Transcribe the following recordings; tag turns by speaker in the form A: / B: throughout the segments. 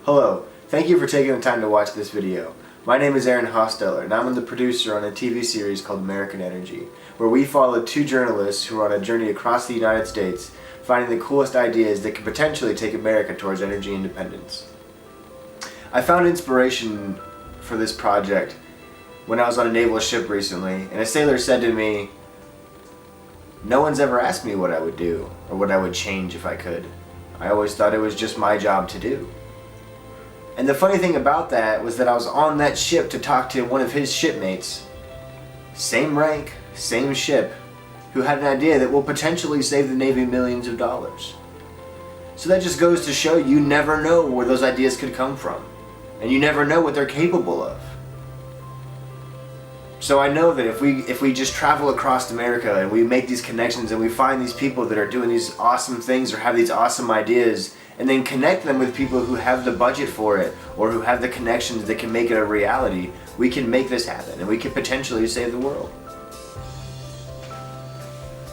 A: Hello, thank you for taking the time to watch this video. My name is Hostutler, and I'm the producer on a TV series called American Energy, where we follow two journalists who are on a journey across the United States, finding the coolest ideas that could potentially take America towards energy independence. I found inspiration for this project when I was on a naval ship recently, and a sailor said to me, "No one's ever asked me what I would do, or what I would change if I could. I always thought it was just my job to do." And the funny thing about that was that I was on that ship to talk to one of his shipmates, same rank, same ship, who had an idea that will potentially save the Navy millions of dollars. So that just goes to show you never know where those ideas could come from, and you never know what they're capable of. So I know that if we just travel across America and we make these connections and we find these people that are doing these awesome things or have these awesome ideas, and then connect them with people who have the budget for it or who have the connections that can make it a reality, we can make this happen and we can potentially save the world.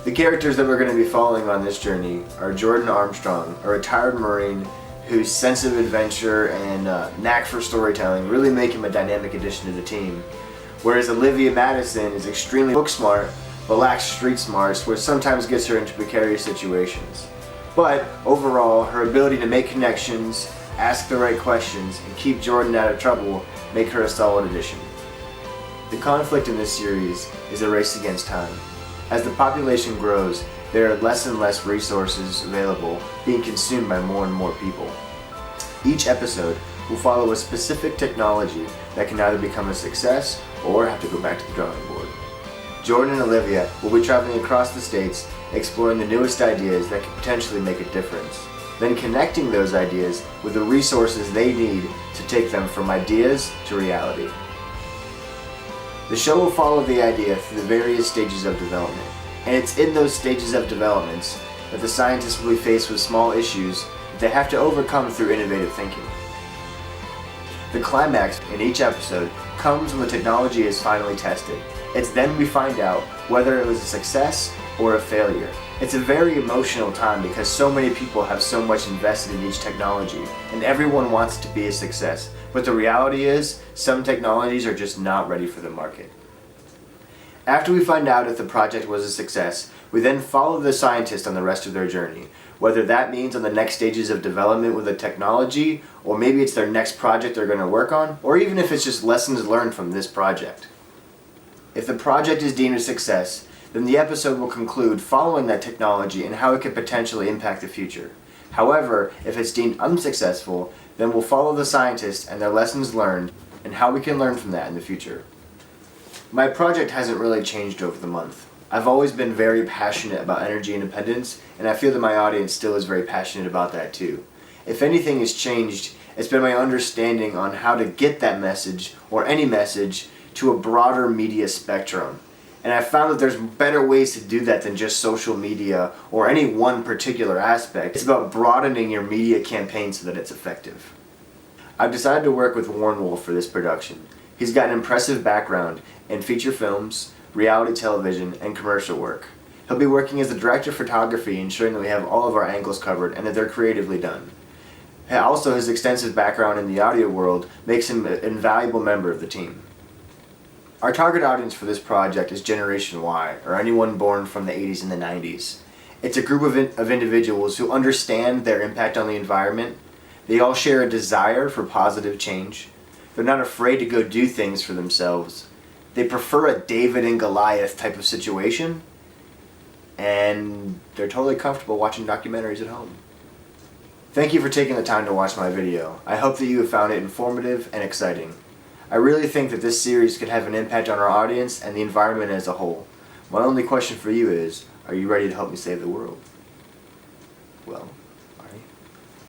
A: The characters that we're going to be following on this journey are Jordan Armstrong, a retired Marine whose sense of adventure and knack for storytelling really make him a dynamic addition to the team. Whereas Olivia Madison is extremely book smart but lacks street smarts, which sometimes gets her into precarious situations. But overall, her ability to make connections, ask the right questions, and keep Jordan out of trouble make her a solid addition. The conflict in this series is a race against time. As the population grows, there are less and less resources available, being consumed by more and more people. Each episode will follow a specific technology that can either become a success or have to go back to the drawing board. Jordan and Olivia will be traveling across the states, exploring the newest ideas that could potentially make a difference, then connecting those ideas with the resources they need to take them from ideas to reality. The show will follow the idea through the various stages of development, and it's in those stages of developments that the scientists will be faced with small issues that they have to overcome through innovative thinking. The climax in each episode comes when the technology is finally tested. It's then we find out whether it was a success or a failure. It's a very emotional time because so many people have so much invested in each technology, and everyone wants it to be a success. But the reality is, some technologies are just not ready for the market. After we find out if the project was a success, we then follow the scientists on the rest of their journey, whether that means on the next stages of development with the technology, or maybe it's their next project they're going to work on, or even if it's just lessons learned from this project. If the project is deemed a success, then the episode will conclude following that technology and how it could potentially impact the future. However, if it's deemed unsuccessful, then we'll follow the scientists and their lessons learned and how we can learn from that in the future. My project hasn't really changed over the month. I've always been very passionate about energy independence, and I feel that my audience still is very passionate about that too. If anything has changed, it's been my understanding on how to get that message, or any message, to a broader media spectrum. And I found that there's better ways to do that than just social media or any one particular aspect. It's about broadening your media campaign so that it's effective. I've decided to work with Warren Wolf for this production. He's got an impressive background in feature films, reality television, and commercial work. He'll be working as the director of photography, ensuring that we have all of our angles covered and that they're creatively done. Also, his extensive background in the audio world makes him an invaluable member of the team. Our target audience for this project is Generation Y, or anyone born from the 80s and the 90s. It's a group of individuals who understand their impact on the environment. They all share a desire for positive change. They're not afraid to go do things for themselves. They prefer a David and Goliath type of situation, and they're totally comfortable watching documentaries at home. Thank you for taking the time to watch my video. I hope that you have found it informative and exciting. I really think that this series could have an impact on our audience and the environment as a whole. My only question for you is, are you ready to help me save the world? Well,